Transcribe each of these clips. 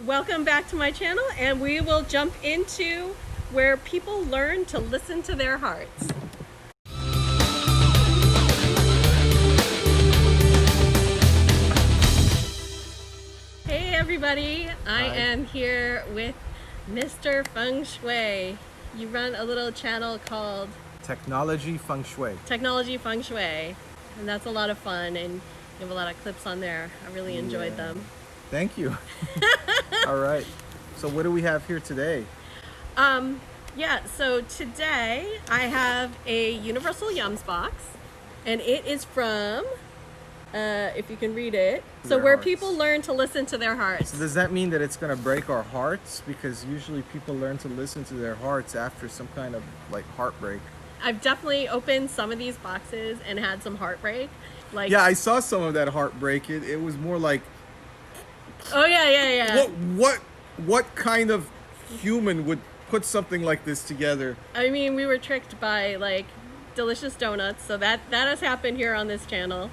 Welcome back to my channel, and we will jump into where people learn to listen to their hearts. Hey everybody, I am here with Mr. Feng Shui. You run a little channel called Technology Feng Shui. Technology Feng Shui, and that's a lot of fun, and you have a lot of clips on there. I really enjoyed them. Thank you. All right. So what do we have here today? Yeah, so today I have a Universal Yums box, and it is from, if you can read it, so where people learn to listen to their hearts. So does that mean that it's going to break our hearts? Because usually people learn to listen to their hearts after some kind of like heartbreak. I've definitely opened some of these boxes and had some heartbreak. Like, yeah, I saw some of that heartbreak. It was more like, oh yeah. What kind of human would put something like this together? I mean, we were tricked by like delicious donuts, so that has happened here on this channel.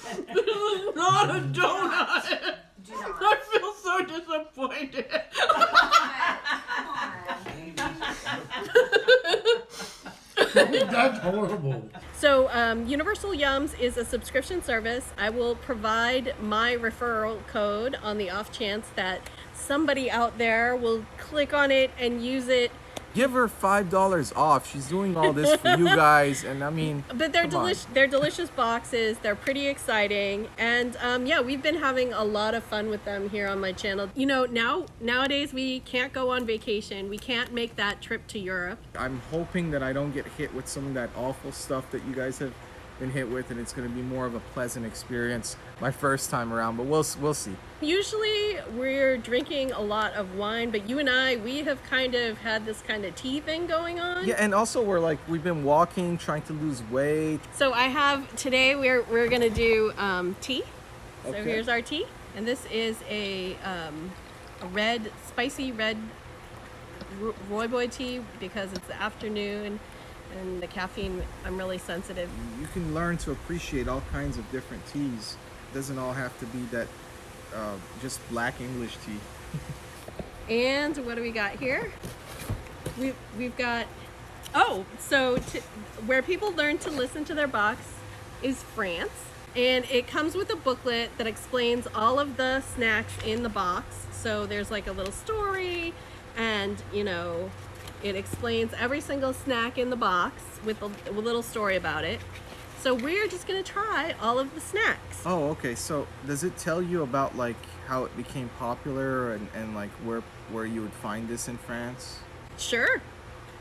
This is not a donut. I feel so disappointed. That's horrible. So Universal Yums is a subscription service. I will provide my referral code on the off chance that somebody out there will click on it and use it. Give her $5 off. She's doing all this for you guys, and I mean, but they're delicious boxes. They're pretty exciting, and yeah, we've been having a lot of fun with them here on my channel. You know, nowadays we can't go on vacation. We can't make that trip to Europe. I'm hoping that I don't get hit with some of that awful stuff that you guys have been hit with, and it's going to be more of a pleasant experience my first time around, but we'll see. Usually we're drinking a lot of wine, but you and I, we have kind of had this kind of tea thing going on. Yeah, and also we've been walking, trying to lose weight. So I have, today we're gonna do tea. So Okay. Here's our tea, and this is a spicy red rooibos tea because it's the afternoon and the caffeine, I'm really sensitive. You can learn to appreciate all kinds of different teas. It doesn't all have to be that just black English tea. And what do we got here? We've got, where people learn to listen to their box is France. And it comes with a booklet that explains all of the snacks in the box. So there's like a little story, and you know, it explains every single snack in the box with a little story about it. So we're just gonna try all of the snacks. Oh, okay. So does it tell you about like how it became popular and like where you would find this in France? Sure.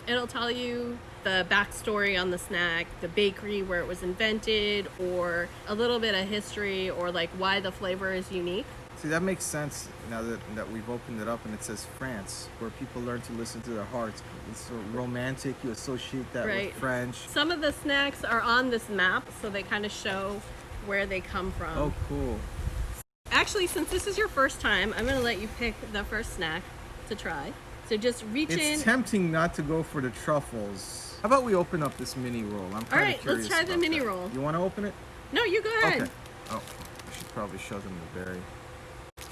It'll tell you the backstory on the snack, the bakery where it was invented, or a little bit of history, or like why the flavor is unique. See, that makes sense now that we've opened it up and it says France, where people learn to listen to their hearts. It's so romantic, you associate that with French. Some of the snacks are on this map, so they kind of show where they come from. Oh, cool. Actually, since this is your first time, I'm going to let you pick the first snack to try. So just reach in. It's tempting not to go for the truffles. How about we open up this mini roll? I'm All right, curious let's try the mini that. roll. You want to open it? No, you go ahead. Okay. Oh, I should probably show them the berry.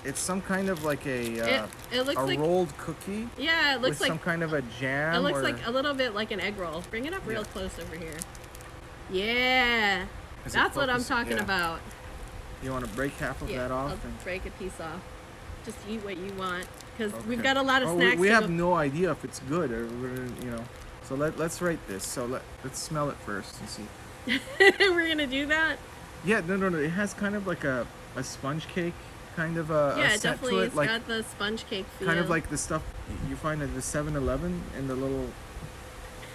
It's some kind of like a it looks like rolled cookie. Yeah, it looks with like some kind of a jam. It looks like a little bit like an egg roll. Bring it up real close over here. Yeah, that's what I'm talking about. You want to break half of that off? I'll break a piece off. Just eat what you want, because we've got a lot of snacks. We have no idea if it's good or you know. So let's rate this. So let's smell it first and see. We're gonna do that. Yeah, no. It has kind of like a sponge cake. Kind of a it set definitely to it, it's like, got the sponge cake feel. kind of like the stuff you find at the 7-Eleven in the little.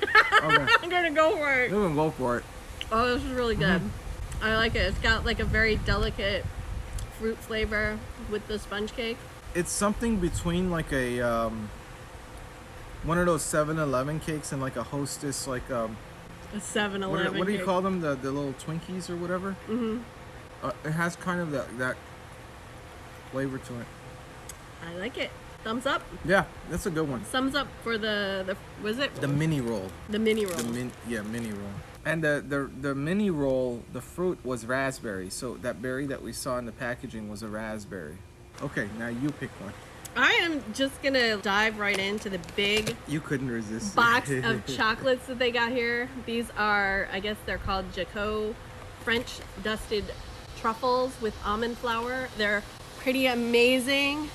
Okay. I'm gonna go for it. You're gonna go for it. Oh, this is really good. I like it. It's got like a very delicate fruit flavor with the sponge cake. It's something between like a one of those 7-Eleven cakes and like a Hostess, like a 7-Eleven. What do you call them? The little Twinkies or whatever. It has kind of that flavor to it. I like it. Thumbs up. Yeah, that's a good one. Thumbs up for the was it? The mini roll. The mini roll. Mini roll. And the mini roll, the fruit was raspberry. So that berry that we saw in the packaging was a raspberry. Okay, now you pick one. I am just gonna dive right into the big You couldn't resist. box of chocolates that they got here. These are, I guess they're called Jacko French dusted truffles with almond flour. They're pretty amazing.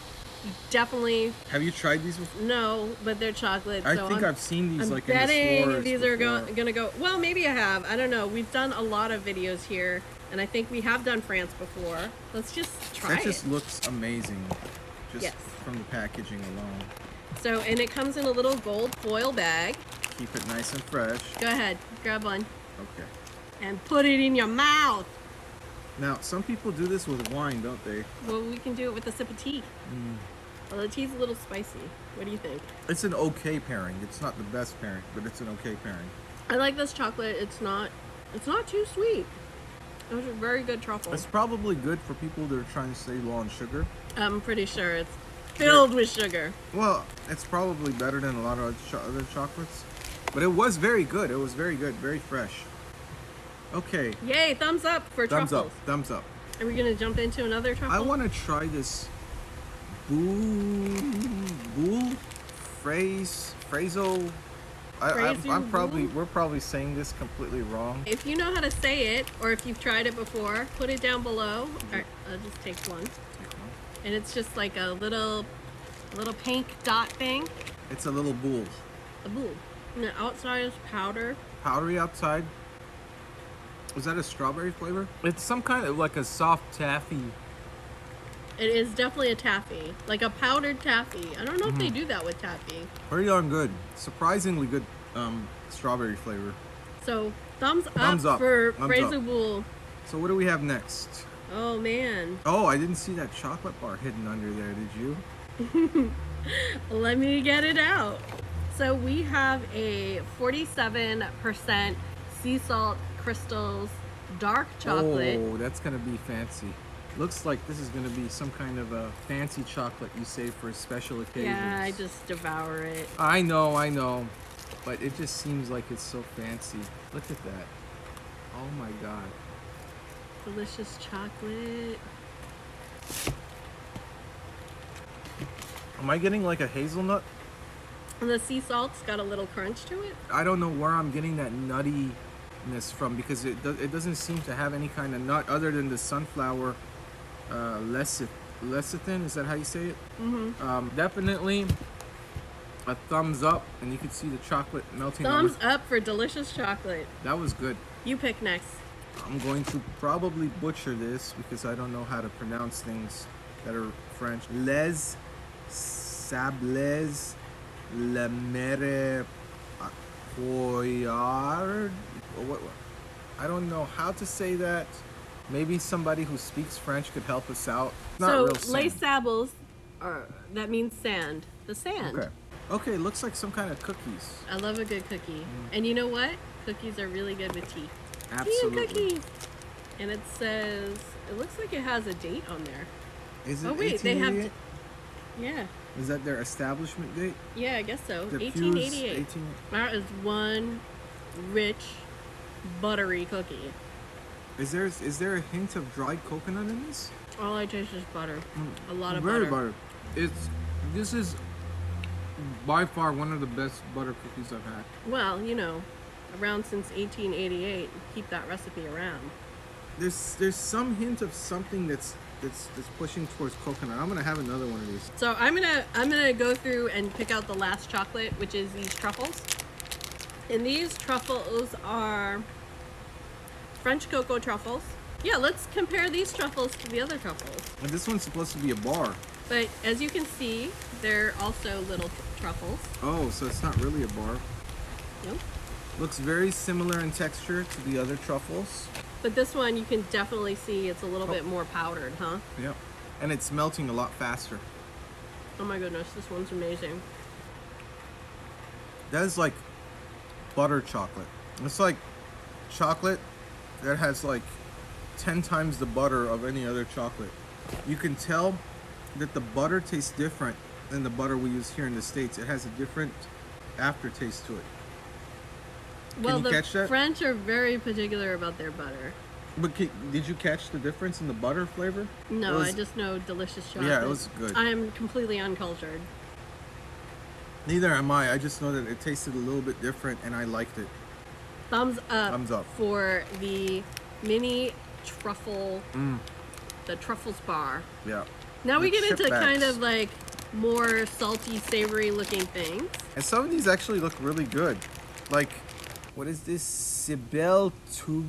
Definitely Have you tried these before? no, but they're chocolate. I so think I've seen these I'm like in the betting stores these are before. gonna go. Well, maybe I have. I don't know. We've done a lot of videos here, and I think we have done France before. Let's just try That it. just looks amazing, just Yes. from the packaging alone. So, and it comes in a little gold foil bag. Keep it nice and fresh. Go ahead, grab one, Okay. and put it in your mouth. Now, some people do this with wine, don't they? Well, we can do it with a sip of tea. Well, the tea's a little spicy. What do you think? It's an okay pairing. It's not the best pairing, but it's an okay pairing. I like this chocolate. It's not too sweet. Those are very good truffles. It's probably good for people that are trying to stay low on sugar. I'm pretty sure it's filled with sugar. Well, it's probably better than a lot of other chocolates. But it was very good. It was very good. Very fresh. Okay. Yay, thumbs up for Thumbs truffles. up. Thumbs up. Are we gonna jump into another truffle? I want to try this boule phrasal. I'm probably we're probably saying this completely wrong. If you know how to say it, or if you've tried it before, put it down below. All right, I'll just take one. And it's just like a little pink dot thing. It's a little boule. A boule. And the outside is powder. Powdery outside. Was that a strawberry flavor? It's some kind of like a soft taffy. It is definitely a taffy, like a powdered taffy. I don't know if they do that with taffy. Pretty darn good. Surprisingly good strawberry flavor. So thumbs Thumbs up up. for Thumbs Phrasal up. Boule. So what do we have next? Oh man, Oh, I didn't see that chocolate bar hidden under there, did you? let me get it out. So we have a 47% sea salt crystals dark chocolate. Oh, that's gonna be fancy. Looks like this is gonna be some kind of a fancy chocolate you save for special occasions. Yeah, I just devour it. I know, but it just seems like it's so fancy. Look at that. Oh my god. Delicious chocolate. Am I getting like a hazelnut? And the sea salt's got a little crunch to it. I don't know where I'm getting that nuttiness from because it doesn't seem to have any kind of nut other than the sunflower lecithin. Is that how you say it? Definitely a thumbs up, and you can see the chocolate melting. Thumbs up for delicious chocolate. That was good. You pick next. I'm going to probably butcher this because I don't know how to pronounce things that are French. Les Sables Le Mere Poyard. What? I don't know how to say that. Maybe somebody who speaks French could help us out. Not So real les sand. sables, that means sand. The sand. Okay. Okay, looks like some kind of cookies. I love a good cookie. And you know what? Cookies are really good with tea. Absolutely. Tea and cookies. And it says, it looks like it has a date on there. Is it Oh wait, they have, 1888? yeah. Is that their establishment date? Yeah, I guess so. The Fuse 1888. 18 That is one rich, buttery cookie. Is there a hint of dried coconut in this? All I taste is butter. A lot of Very butter. This is by far one of the best butter cookies I've had. Well, you know, around since 1888, keep that recipe around. There's some hint of something that's pushing towards coconut. I'm gonna have another one of these. So I'm gonna go through and pick out the last chocolate, which is these truffles. And these truffles are French cocoa truffles. Yeah, let's compare these truffles to the other truffles. And this one's supposed to be a bar. But as you can see, they're also little truffles. Oh, so it's not really a bar. Nope. Looks very similar in texture to the other truffles. But this one, you can definitely see it's a little bit more powdered, huh? Yep. And it's melting a lot faster. Oh my goodness, this one's amazing. That is like butter chocolate. It's like chocolate that has like 10 times the butter of any other chocolate. You can tell that the butter tastes different than the butter we use here in the States. It has a different aftertaste to it. Well, you the catch that? French are very particular about their butter. But did you catch the difference in the butter flavor? No, Was- I just know delicious chocolate. Yeah, it was good. I am completely uncultured. Neither am I. I just know that it tasted a little bit different, and I liked it. Thumbs up. Thumbs up. For the mini truffle, the Truffles bar. Yeah. Now we The get chip into kind bags. of like more salty, savory looking things. And some of these actually look really good. Like, what is this? Sibel to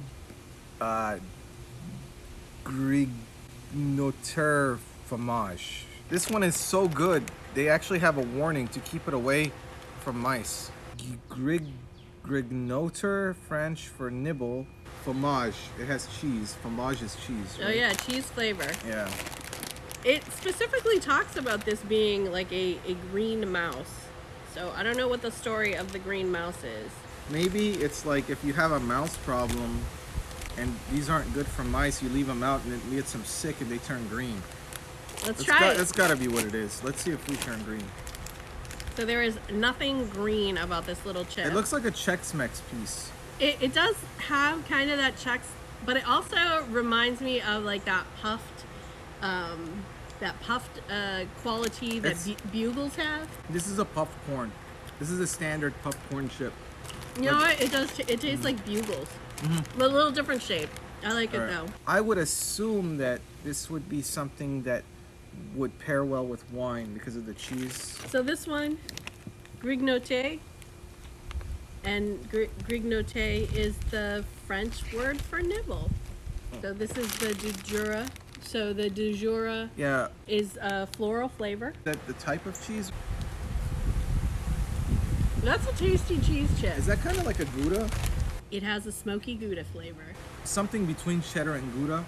Grignoter fromage. This one is so good. They actually have a warning to keep it away from mice. Grignoter, French for nibble. Fromage. It has cheese. Fromage is cheese. Oh Right? yeah, cheese flavor. Yeah. It specifically talks about this being like a green mouse. So I don't know what the story of the green mouse is. Maybe it's like if you have a mouse problem and these aren't good for mice, you leave them out and it gets them sick and they turn green. Let's try it. That's gotta be what it is. Let's see if we turn green. So there is nothing green about this little chip. It looks like a Chex Mix piece. It does have kind of that Chex, but it also reminds me of like that puffed quality that It's- bugles have. This is a puffed corn. This is a standard puffed corn chip. You know what? It does. It tastes like bugles, but a little different shape. I like it though. I would assume that this would be something that would pair well with wine because of the cheese. So this one, grignoter, and grignoter is the French word for nibble. So this is the de jure. So the de jure Yeah, is a floral flavor. that the type of cheese. That's a tasty cheese chip. Is that kind of like a Gouda? It has a smoky Gouda flavor. Something between cheddar and Gouda.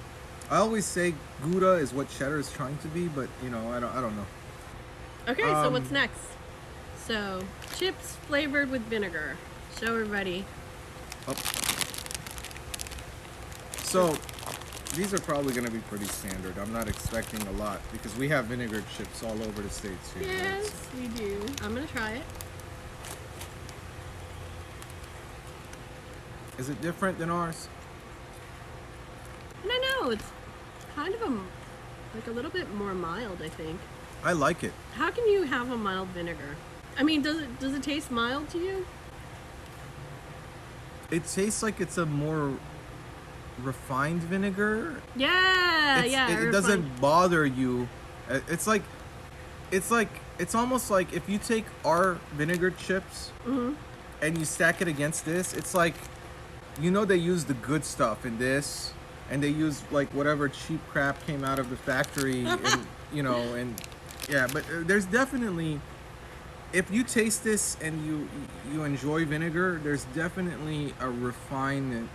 I always say Gouda is what cheddar is trying to be, but you know, I don't know. Okay, so what's next? So chips flavored with vinegar. Show everybody. So these are probably going to be pretty standard. I'm not expecting a lot because we have vinegar chips all over the states here. right? Yes, we do. I'm gonna try it. Is it different than ours? I don't know. It's kind of like a little bit more mild, I think. I like it. How can you have a mild vinegar? I mean, does it taste mild to you? It tastes like it's a more refined vinegar. Yeah, It's- yeah. It refined. doesn't bother you. It's almost like if you take our vinegar chips and you stack it against this, it's like, you know, they use the good stuff in this, and they use like whatever cheap crap came out of the factory, and you know, and yeah. But there's definitely, if you taste this and you enjoy vinegar, there's definitely a refinement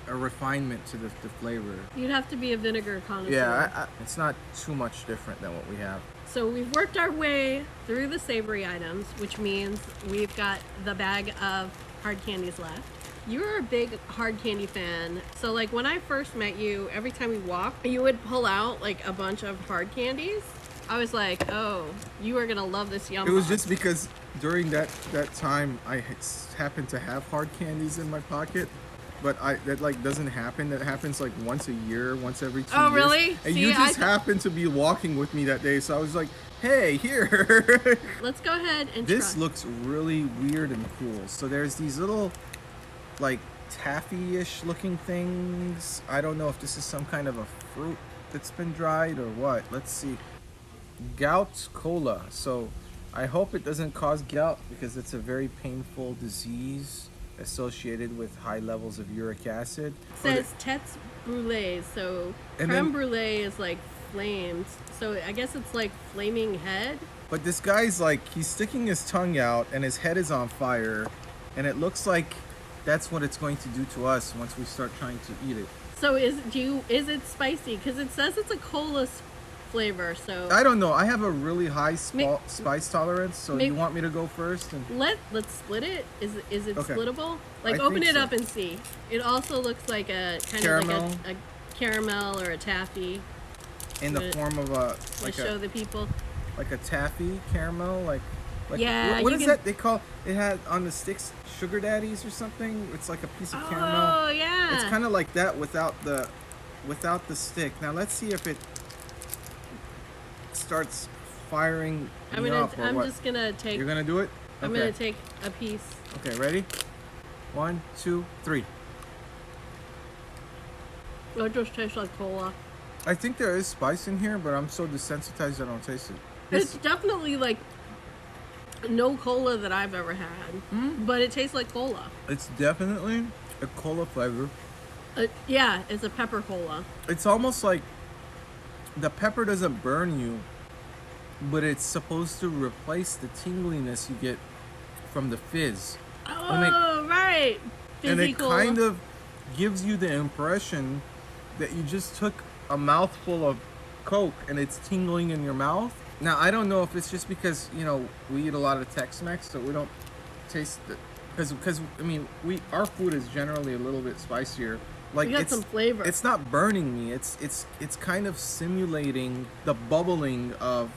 to the flavor. You'd have to be a vinegar connoisseur. Yeah, it's not too much different than what we have. So we've worked our way through the savory items, which means we've got the bag of hard candies left. You're a big hard candy fan. So like when I first met you, every time we walked, you would pull out like a bunch of hard candies. I was like, oh, you are gonna love this yum. It was box. just because during that time I happened to have hard candies in my pocket, but that like doesn't happen. That happens like once a year, once every 2 Oh, years. really? And See, you just happened to be walking with me that day, so I was like, hey, here. Let's go ahead and This try. looks really weird and cool. So there's these little like taffy-ish looking things. I don't know if this is some kind of a fruit that's been dried or what. Let's see. Gout cola. So I hope it doesn't cause gout because it's a very painful disease associated with high levels of uric acid. It says tete brulee, so And creme then- brulee is like flames. So I guess it's like flaming head. But this guy's like, he's sticking his tongue out and his head is on fire, and it looks like that's what it's going to do to us once we start trying to eat it. So is it spicy? Because it says it's a cola flavor. So I don't know. I have a really high Ma- spice tolerance, so ma- you want me to go first? And let's split it. Is it Okay. splittable? Like I open think it so. up and see. It also looks like a kind Caramel. of like a caramel or a taffy. in the Gonna- form of a To show the people. like a taffy caramel, like Like, Yeah, what you is can- that they call it? Had on the sticks, sugar daddies or something. It's like a piece of caramel. Oh yeah. It's kind of like that without the stick. Now let's see if it starts firing me up or I'm what. just gonna take. You're gonna do it. I'm Okay. gonna take a piece. Okay, ready? 1, 2, 3. It just tastes like cola. I think there is spice in here, but I'm so desensitized I don't taste it. It's definitely like no cola that I've ever had, but it tastes like cola. It's definitely a cola flavor. Yeah, it's a pepper cola. It's almost like the pepper doesn't burn you, but it's supposed to replace the tingliness you get from the fizz. Oh, right. And Fizzy it cola. kind of gives you the impression that you just took a mouthful of Coke and it's tingling in your mouth. Now, I don't know if it's just because, you know, we eat a lot of Tex-Mex, so we don't taste it. Because I mean, our food is generally a little bit spicier. Like You got it's some flavor. It's not burning me. It's kind of simulating the bubbling of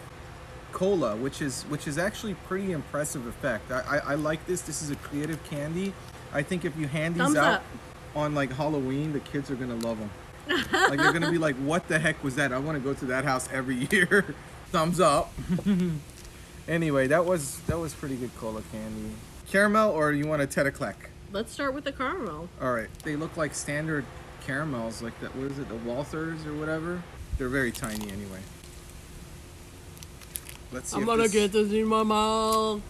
cola, which is actually pretty impressive effect. I like this. This is a creative candy. I think if you hand these Thumbs out up. on like Halloween, the kids are gonna love them. Like they're gonna be like, "What the heck was that? I want to go to that house every year." Thumbs up. Anyway, that was pretty good cola candy. Caramel, or you want a Tedaclac? Let's start with the caramel. All right, they look like standard caramels, like that. What is it, the Walthers or whatever? They're very tiny anyway. Let's see. I'm if gonna this- get this in my mouth.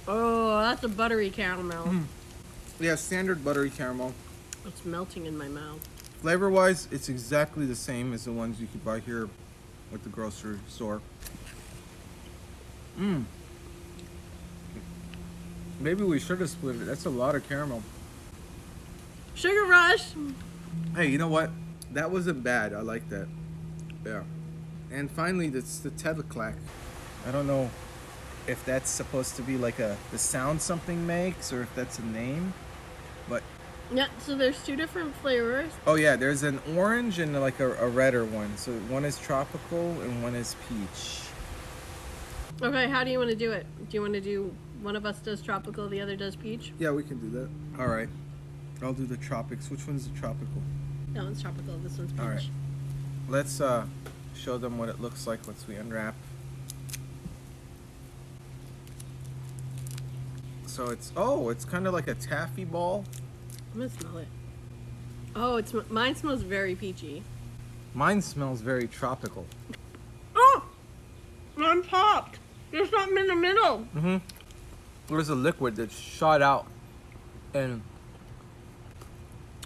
Oh, that's a buttery caramel. Yeah, standard buttery caramel. It's melting in my mouth. Flavor-wise, it's exactly the same as the ones you could buy here at the grocery store. Maybe we should have split it. That's a lot of caramel. Sugar rush. Hey, you know what? That wasn't bad. I like that. Yeah. And finally, that's the Tedaclac. I don't know if that's supposed to be like the sound something makes, or if that's a name. But Yeah, so there's two different flavors. oh yeah, there's an orange and like a redder one. So one is tropical and one is peach. Okay, how do you want to do it? Do you want to do one of us does tropical, the other does peach? Yeah, we can do that. All right. I'll do the tropics. Which one's the tropical? That one's tropical, this one's peach. All right. Let's show them what it looks like once we unwrap. So it's kind of like a taffy ball. I'm gonna smell it. Oh, mine smells very peachy. Mine smells very tropical. Oh! I'm popped. There's something in the middle. There's a liquid that shot out, and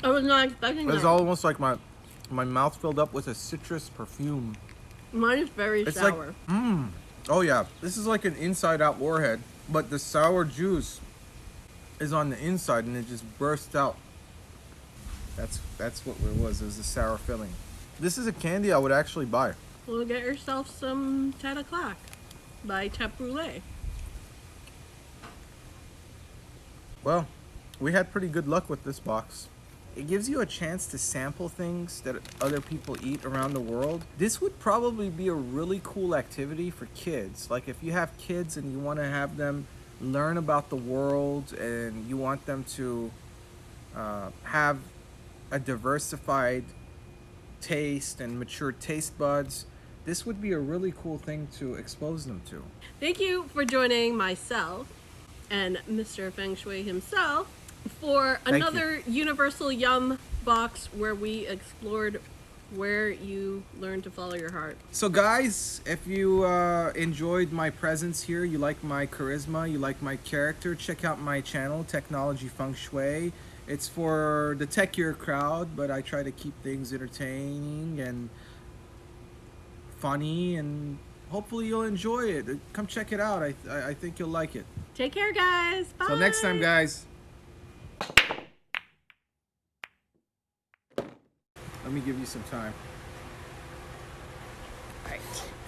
I was not expecting it was that. almost like my mouth filled up with a citrus perfume. Mine is very It's sour. like, oh yeah, this is like an inside-out warhead, but the sour juice is on the inside, and it just burst out. That's what it was. It was the sour filling. This is a candy I would actually buy. Well, get yourself some Tedaclac by Tep Brûlée. Well, we had pretty good luck with this box. It gives you a chance to sample things that other people eat around the world. This would probably be a really cool activity for kids. Like if you have kids and you want to have them learn about the world and you want them to have a diversified taste and mature taste buds, this would be a really cool thing to expose them to. Thank you for joining myself and Mr. Feng Shui himself for Thank another Universal Yum box where we explored where you learn to follow your heart. So guys, if you enjoyed my presence here, you like my charisma, you like my character, check out my channel, Technology Feng Shui. It's for the techier crowd, but I try to keep things entertaining and funny, and hopefully you'll enjoy it. Come check it out. I think you'll like it. Take care, guys. Bye. Till next time, guys. Let me give you some time. Alright,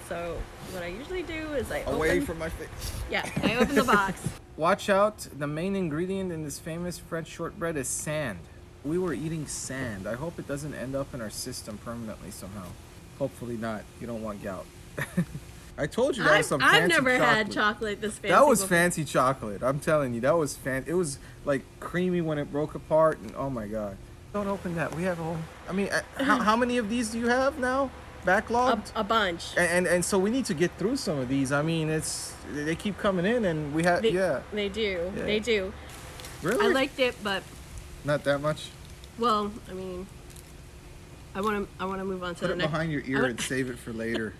so what I usually do is I Away open... from my face. Yeah, I open the box. Watch out, the main ingredient in this famous French shortbread is sand. We were eating sand. I hope it doesn't end up in our system permanently somehow. Hopefully not. You don't want gout. I told you that was some fancy I've never chocolate. had chocolate this fancy. That was before. fancy chocolate. I'm telling you, that was It was like creamy when it broke apart, and oh my god! Don't open that. We have a whole. I mean, how many of these do you have now? Backlogged. A bunch. And so we need to get through some of these. I mean, they keep coming in, and we have yeah. They do. Yeah. They do. Really? I liked it, but Not that much. well, I mean, I want to move on to Put the it next. behind your ear and save it for later.